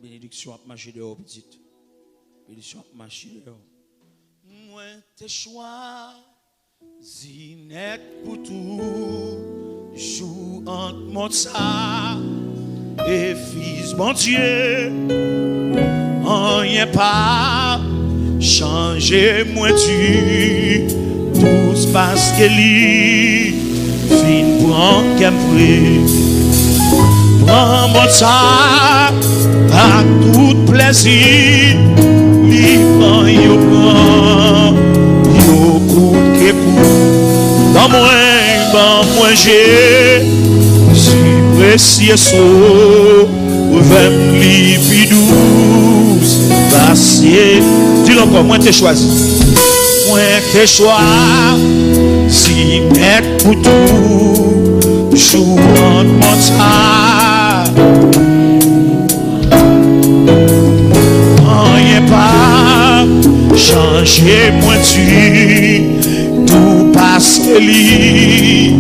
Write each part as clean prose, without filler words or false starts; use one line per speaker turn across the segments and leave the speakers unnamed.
Bénédiction à marcher dehors, petite. Bénédiction à marcher dehors. Moi, tes choix, net pour tout. Joue entre mon ça et fils, mon Dieu. Rien pas changer, moi, tu. Tout parce que lui, fin prend qu'elle prends mon ça à tout plaisir, libre yo coup que pour dans moi j'ai si précieux saut vers li douce passer dis-le encore moi t'ai choisi si net pour tout jouant mon ça rien pas changer moi tu tout parce que lui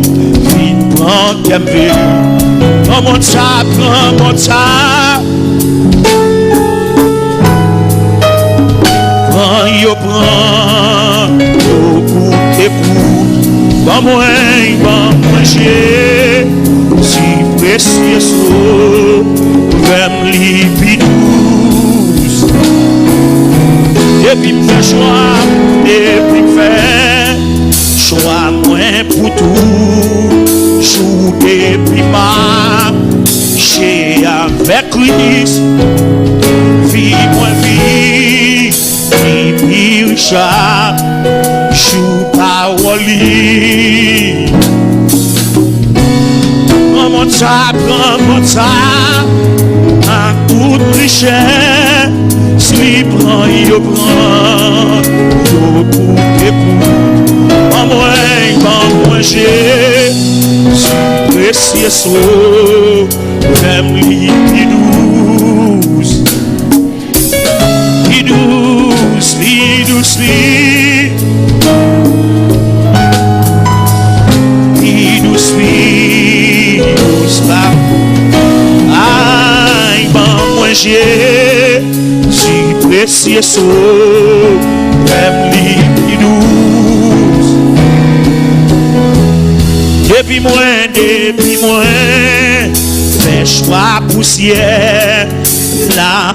vite prend qu'elle prends mon ça prends yo prends coup et pour bon j'ai si précieux vers l'ipidouce depuis me faire choix depuis me faire choix moins pour tout jour depuis ma chez avec Christ vie moins vie Richard, chou paroli. Prends mon ça, à toute richesse. Si prend, yo pour moi j'ai, si précieux saut, même l'ipidouce. Douce aïe moi j'ai si précieux saut même l'ipidouce depuis moi fais choix poussière là.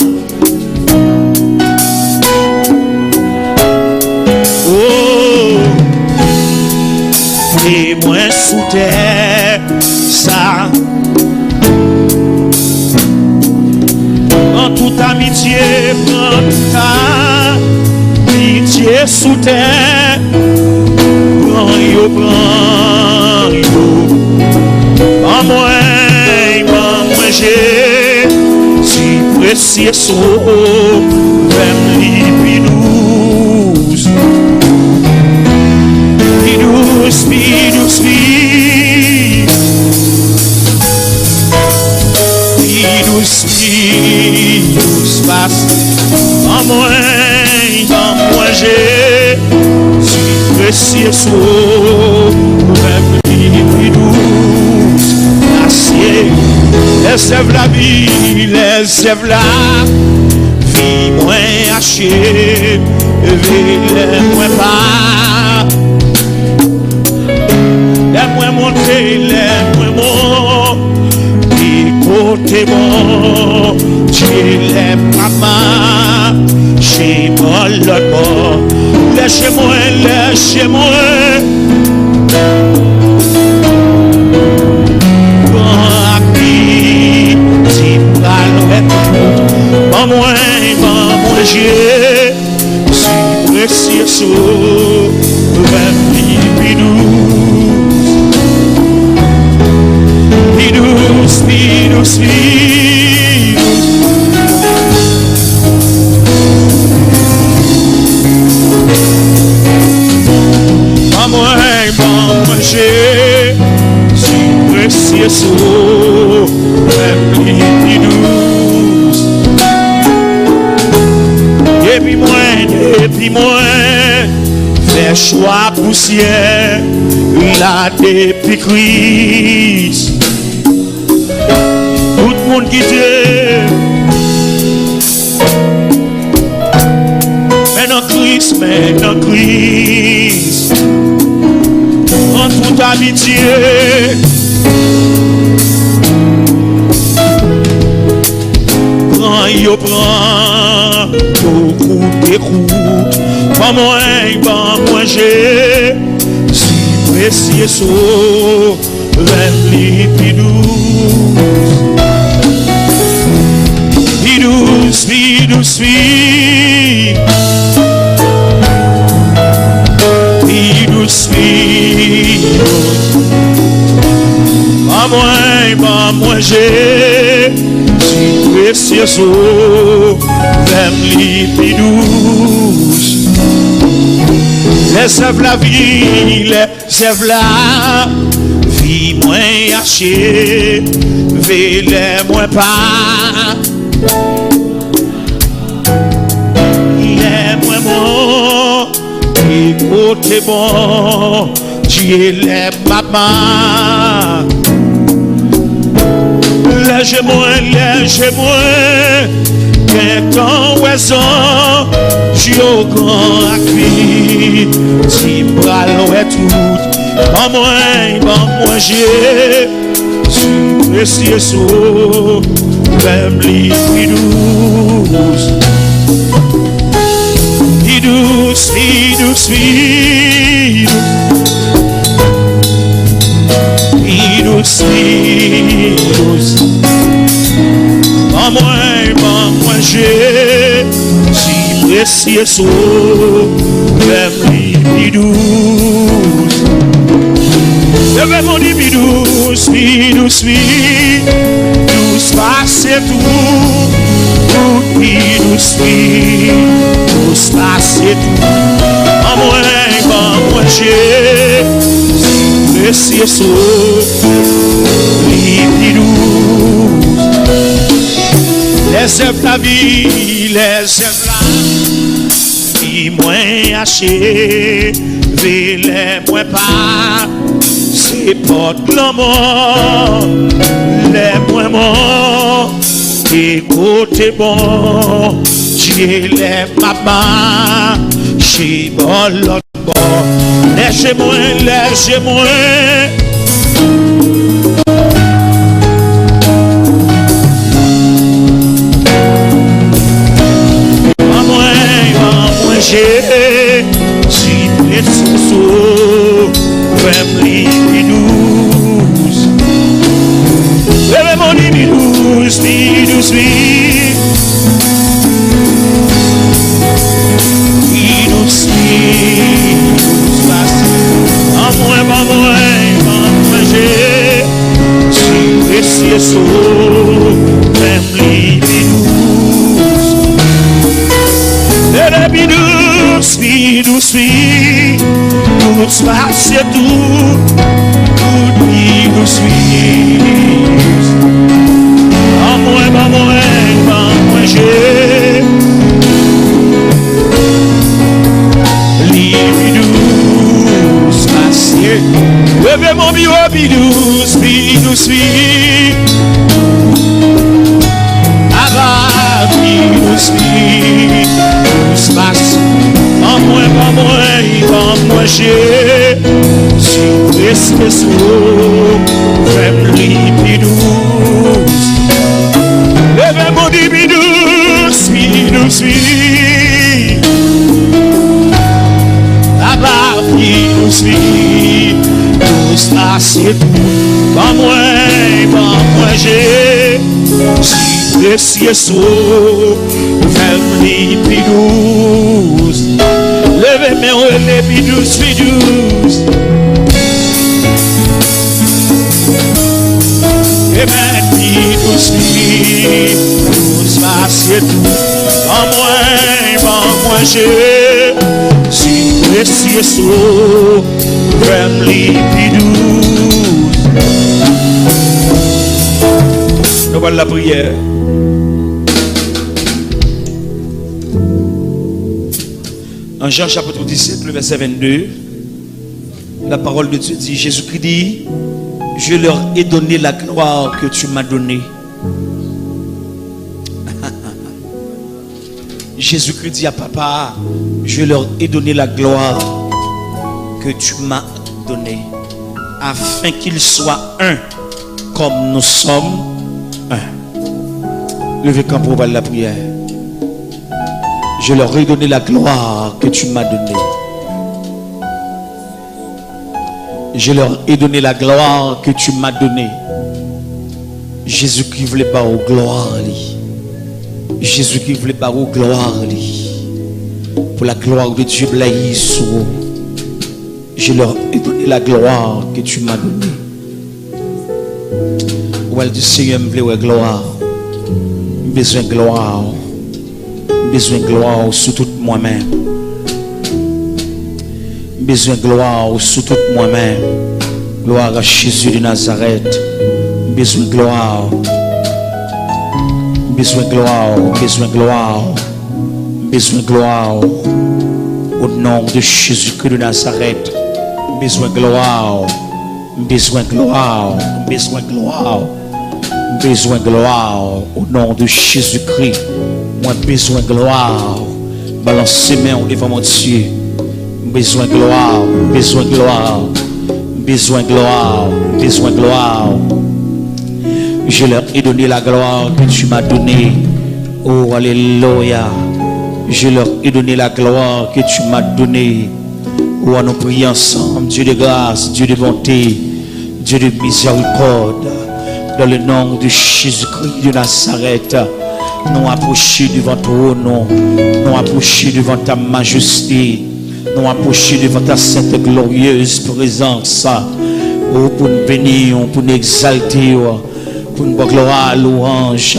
Et moi sous terre, ça en toute amitié, prends toute amitié sous terre, prends yo, en moi j'ai si précieux saut, vers l'ipidouce. Spidous passe en moi j'ai si précieux saut même l'ipidouce acier laisse la vie moins hachée les moins pas les moins monter les moins monter côté bon, chez les mamas, chez moi l'autre bord, laissez-moi. Bon appétit, si pralouette, bon moi j'ai, si précieux saut, vers l'ipidouce. Spidous. Moi j'ai si précieux saut même l'ipidouce. Depuis moi fais choix poussière là depuis Christ. Tout le monde qui te dans Christ. En toute amitié, prends beaucoup de coups. Pas moi j'ai si précieux saut, les pidous. Pidous, pidous, pidous, pidous. Pas moi j'ai si précieux saut, les pidous. Les sèvres la vie, les sèvres la vie, moins haché, les moins pas. Les moins bon, écoutez bon, Dieu les maman. Léger moins, qu'un temps oiseau, Dieu au grand accueil, si bras l'ouest tout, en moi j'ai, si précieux saut, même les pidous. Pidous, pidous, pidous, pidous. En moi j'ai si précieux saut, même les pidous. Levez mon dit pidous, pidous, pidous, passez tout, pidous, pidous, passez tout. En moi j'ai si précieux saut, les pidous. Les œuvres la vie, les œuvres la vie, moins haché, les moins pas, c'est pas de la mort, les moins morts, écoutez bon, Dieu les mamas, chez bon l'autre bord, léger moins. J'ai si précieux saut, même les pidous. Levez mon dit pidous, pidous, pidous, en moi j'ai si précieux saut, même les pidous. Les pidous, pidous, pidous, passez tout, pidous, pidous. En moi j'ai les pidous, passez. Levez mon bureau, pidous, pidous, pidous, pidous, passe. En moi j'ai si précieux saut, même les pidous. Levez mon dit pidous, pidous, là-bas, pidous, pidous, passez tout. En moi j'ai si précieux saut, même les pidous. Levez mes les pidous, pidous. Et mes pidous, pidous, passez tout. En moi j'ai si précieux saut, même les pidous. Nous voilà la prière. En Jean chapitre 17, le verset 22, la parole de Dieu dit, Jésus-Christ dit, je leur ai donné la gloire que tu m'as donnée. Jésus-Christ dit à papa, je leur ai donné la gloire que tu m'as donnée, afin qu'ils soient un, comme nous sommes un. Levez camp pour la prière. Je leur ai donné la gloire que tu m'as donnée. Je leur ai donné la gloire que tu m'as donnée. Jésus-Christ voulait pas aux gloire. Jésus-Christ voulait pas aux gloire. Pour la gloire de Dieu, je leur ai donné la gloire que tu m'as donnée. Où elle dit Seigneur, me voulait gloire. Besoin de gloire. Besoin de gloire sur tout moi-même. Besoin de gloire sur tout moi-même. Gloire à Jésus de Nazareth. Besoin de gloire. Besoin de gloire. Besoin de gloire. Besoin de gloire. Au nom de Jésus-Christ de Nazareth. Besoin de gloire. Besoin de gloire. Besoin de gloire. Besoin de gloire. Au nom de Jésus-Christ. Moi, besoin de gloire. Balance mes mains devant mon Dieu. Besoin de gloire. Besoin de gloire. Besoin de gloire. Besoin de gloire. Je leur ai donné la gloire que tu m'as donnée. Oh, alléluia. Je leur ai donné la gloire que tu m'as donnée. Oh, nous prions ensemble. Dieu de grâce, Dieu de bonté, Dieu de miséricorde. Dans le nom de Jésus-Christ de Nazareth, nous approchons devant ton nom. Nous approchons devant ta majesté. Nous approchons devant ta sainte et glorieuse présence. Oh, pour nous bénir, pour nous exalter, pour nous gloire, louange,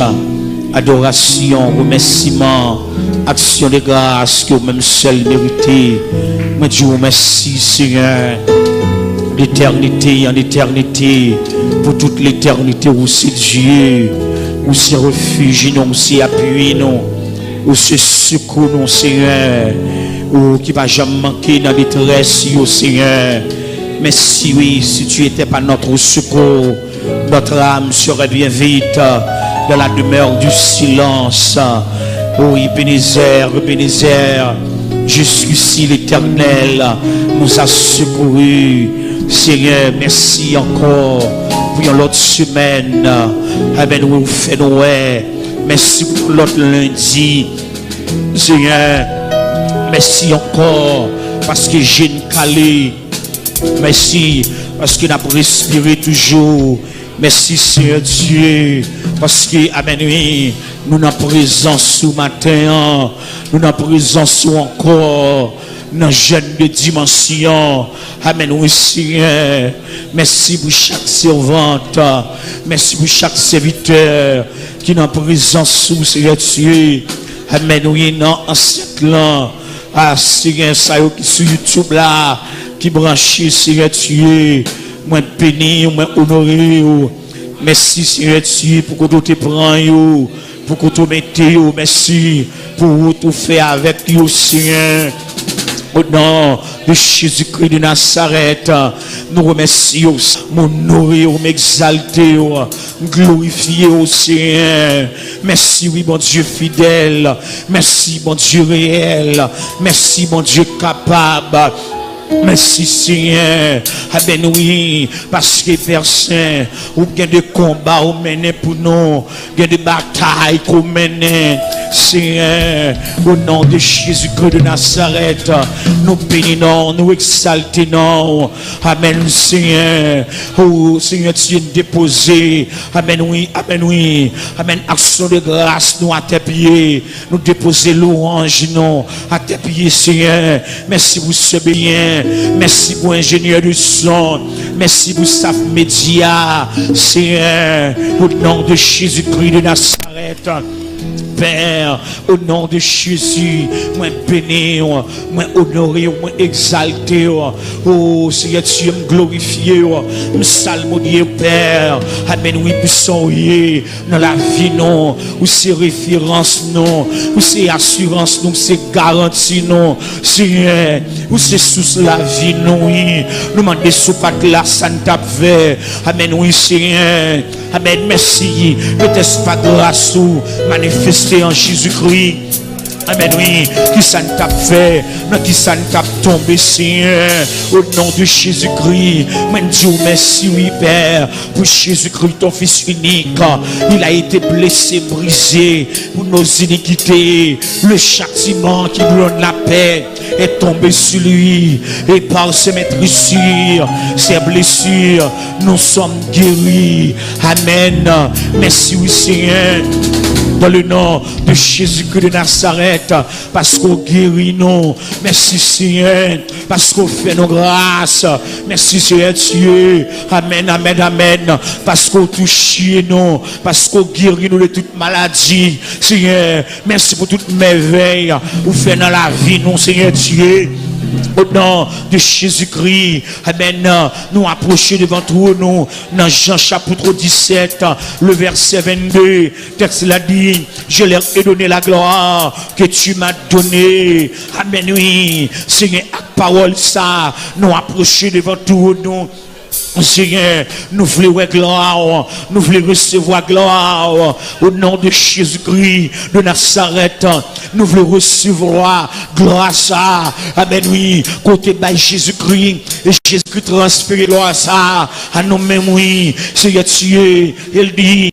adoration, remerciement, action de grâce que vous-même seul méritez. Mais Dieu, merci Seigneur, d'éternité en éternité, pour toute l'éternité où c'est Dieu, où c'est refuge, où c'est appui, où c'est secours, Seigneur, où qui va jamais manquer dans la détresse, Seigneur. Mais si oui, si tu n'étais pas notre secours, notre âme serait bien vite dans la demeure du silence. Oh, Ebenezer, Ebenezer, jusqu'ici l'Éternel nous a secourus. Seigneur, merci encore pour l'autre semaine. Amen, vous faites ouais. Merci pour l'autre lundi. Seigneur, merci encore parce que j'ai une calée. Merci parce qu'il a respiré toujours. Merci Seigneur Dieu parce que amen oui, nous n'avons présence ce matin, nous n'avons présence encore dans jeune de dimension. Amen oui Seigneur. Merci pour chaque servante, merci pour chaque serviteur qui n'a présence sous Seigneur Dieu. Amen oui non en siècle là. Ah Seigneur ça qui sur YouTube là qui branché Seigneur Dieu. Moi béni, moi honoré. Merci Seigneur Dieu pour que tu te prends, pour que tu mettes. Merci pour tout faire avec vous Seigneur. Au nom de Jésus-Christ de Nazareth, nous remercions, m'honorer, m'exalter, glorifier au Seigneur. Merci, oui, mon Dieu fidèle. Merci, mon Dieu réel. Merci, mon Dieu capable. Merci Seigneur. Amen oui. Parce que Père Saint, ou bien de combats ou mener pour nous, bien de batailles qu'on mène. Seigneur, au nom de Jésus-Christ de Nazareth, nous bénissons, nous exaltons. Amen Seigneur. Oh Seigneur, tu es déposé. Amen oui, amen oui. Amen. Action de grâce, nous à tes pieds. Nous déposer louange, nous à tes pieds Seigneur. Merci pour ce bien. Merci pour ingénieur du son. Merci pour staff média. Seigneur, au nom de Jésus-Christ de Nazareth. Père, au nom de Jésus, moi béni, moi honoré, moi exalté. Oh Seigneur, tu me glorifié, me salmodier, Père. Amen, oui, puissant, oui, dans la vie, non, où c'est référence, non, où c'est assurance, non, c'est garantie, non, Seigneur, où c'est sous la vie, non, oui, nous demandons sous pas que la sainte fait. Amen, oui, Seigneur. Amen, merci. Le test pas grâce ou manifesté en Jésus-Christ. Amen, oui, qui ça ne t'a fait, non, qui ça ne t'a tombé, Seigneur, au nom de Jésus-Christ. Dieu, merci, oui, Père, pour Jésus-Christ, ton Fils unique. Il a été blessé, brisé pour nos iniquités. Le châtiment qui nous donne la paix est tombé sur lui. Et par ses maîtrissures, ses blessures, nous sommes guéris. Amen. Merci, oui, Seigneur. Dans le nom de Jésus-Christ de Nazareth, parce qu'on guérit nous. Merci Seigneur, parce qu'on fait nos grâces. Merci Seigneur Dieu. Amen, amen, amen. Parce qu'on touche nous, parce qu'on guérit nous de toute maladie. Seigneur, merci pour toute merveille. Vous faites dans la vie, nous Seigneur Dieu. Au nom de Jésus-Christ, amen, nous approchons devant toi, nous, dans Jean chapitre 17, le verset 22, texte l'a dit, je leur ai donné la gloire que tu m'as donnée. Amen, oui, Seigneur, à parole ça, nous approchons devant toi, nous. Seigneur, nous voulons gloire, nous voulons recevoir gloire au nom de Jésus-Christ de Nazareth. Nous voulons recevoir gloire ça. Amen, oui, côté de Jésus-Christ. Et Jésus-Christ transfère gloire ça à nous-mêmes, oui. Seigneur Dieu, il dit,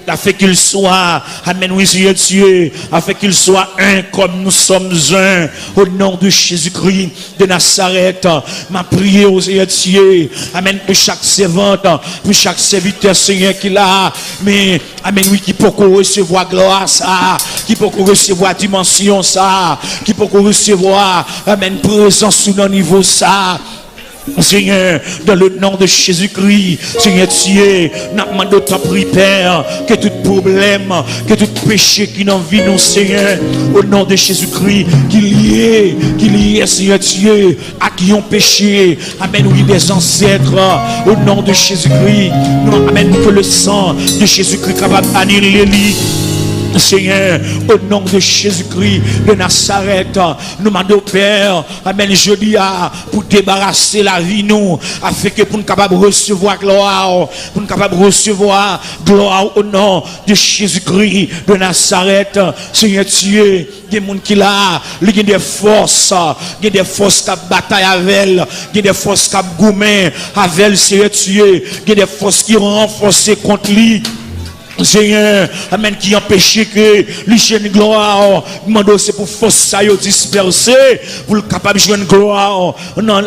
afin qu'il soit, amen, oui, Seigneur Dieu, afin qu'il soit un comme nous sommes un, au nom de Jésus-Christ de Nazareth. Ma prière au Seigneur Dieu, amen, pour chaque servante, pour chaque serviteur, Seigneur, qu'il a, mais, amen, oui, qui peut recevoir gloire, ça, qui peut recevoir dimension, ça, qui peut recevoir, amen, présence sous nos niveaux, ça. Seigneur, dans le nom de Jésus-Christ, Seigneur Dieu, nous demandons ta prière, que tout problème, que tout péché qui n'en vit nous, Seigneur, au nom de Jésus-Christ, qu'il y ait, Seigneur Dieu, à qui ont péché, amen, oui, des ancêtres, au nom de Jésus-Christ, nous amène que le sang de Jésus-Christ capable d'annuler les Seigneur, au nom de Jésus-Christ de Nazareth, nous demandons Père, amen, je dis pour débarrasser la vie nous, afin que pour nous capables de recevoir gloire, pour nous capables de recevoir gloire au nom de Jésus-Christ de Nazareth. Seigneur Dieu, il y a des gens qui là, il y a des forces qui bataillent avec elle, il y a des forces qui gourmet avec elle, Seigneur Dieu, il y a des forces qui renforcent contre lui. Seigneur, amen, qui empêche que l'hygiène gloire, demandons c'est pour force ça disperser, pour le capable de jouer une gloire,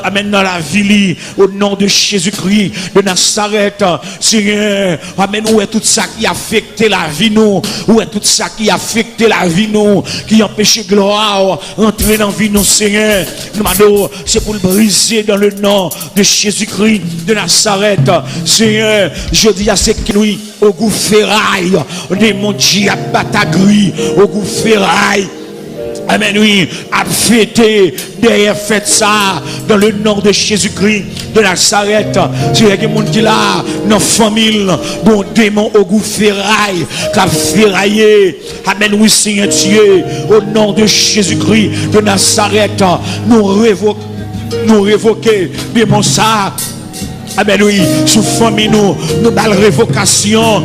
amen, dans la vie, au nom de Jésus-Christ de Nazareth. Seigneur, amen, où est tout ça qui affecte la vie nous, où est tout ça qui affecte la vie nous, qui empêche gloire, entrer dans la vie nous, Seigneur, demandons c'est pour le briser dans le nom de Jésus-Christ de Nazareth. Seigneur, je dis à ces qui nous, au goût ferraille, des mondiers à batagri, au goût ferraille. Amen, oui, à fêter, derrière fête ça, dans le nom de Jésus-Christ de Nazareth. C'est quelqu'un qui là, dans la famille, bon démon au goût ferraille, qui a ferraillé. Amen, oui, Seigneur Dieu, au nom de Jésus-Christ de Nazareth, nous révoquer démon ça. Amen, oui, sous famille nous bal révocation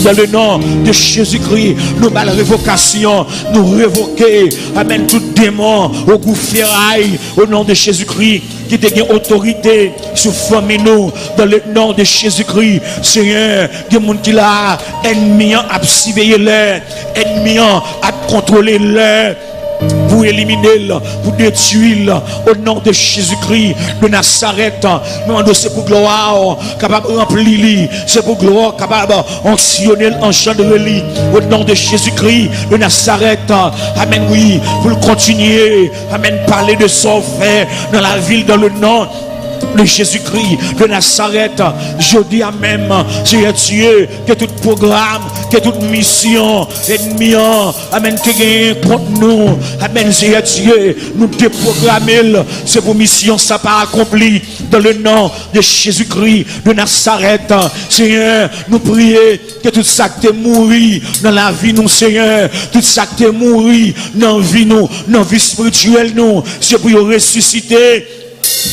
dans le nom de Jésus-Christ, nous bal révocation, nous révoquer, amen, tout démon au goût ferraille, au nom de Jésus-Christ, qui te gagne autorité sous famille nous, dans le nom de Jésus-Christ. Seigneur, il y a des gens qui là, ennemi à surveiller l'heure, ennemi à contrôler l'heure, pour éliminer, pour détruire, au nom de Jésus-Christ de Nazareth. Nous c'est pour gloire, capable de remplir, c'est pour gloire, capable d'onctionner, engendrer, au nom de Jésus-Christ de Nazareth. Amen, oui, pour le continuer, amen, parler de son frère dans la ville, dans le nom de Jésus-Christ de Nazareth. Je dis à même, Seigneur Dieu, que tout programme, que toute mission ennemi, amen, qui gagne contre nous, amen, Seigneur Dieu, nous déprogrammer, c'est pour mission ça pas accompli dans le nom de Jésus-Christ de Nazareth. Seigneur, nous prions que tout ça qui est mouru dans la vie nous, Seigneur, tout ça qui est mouru dans la vie nous, dans la vie spirituelle nous, c'est pour ressusciter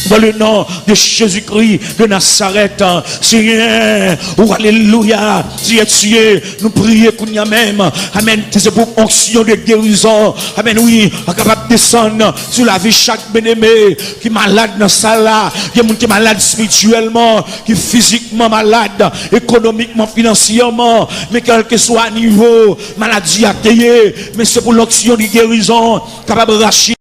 dans le nom de Jésus-Christ de Nazareth. Seigneur, oh alléluia, Dieu, nous prions qu'on y a même, amen, c'est pour onction de guérison, amen, oui, capable de descendre sur la vie chaque bien-aimé qui est malade dans ça là, qui est malade spirituellement, qui est physiquement malade, économiquement, financièrement, mais quel que soit niveau, maladie à payer, mais c'est pour l'onction de guérison, capable de racheter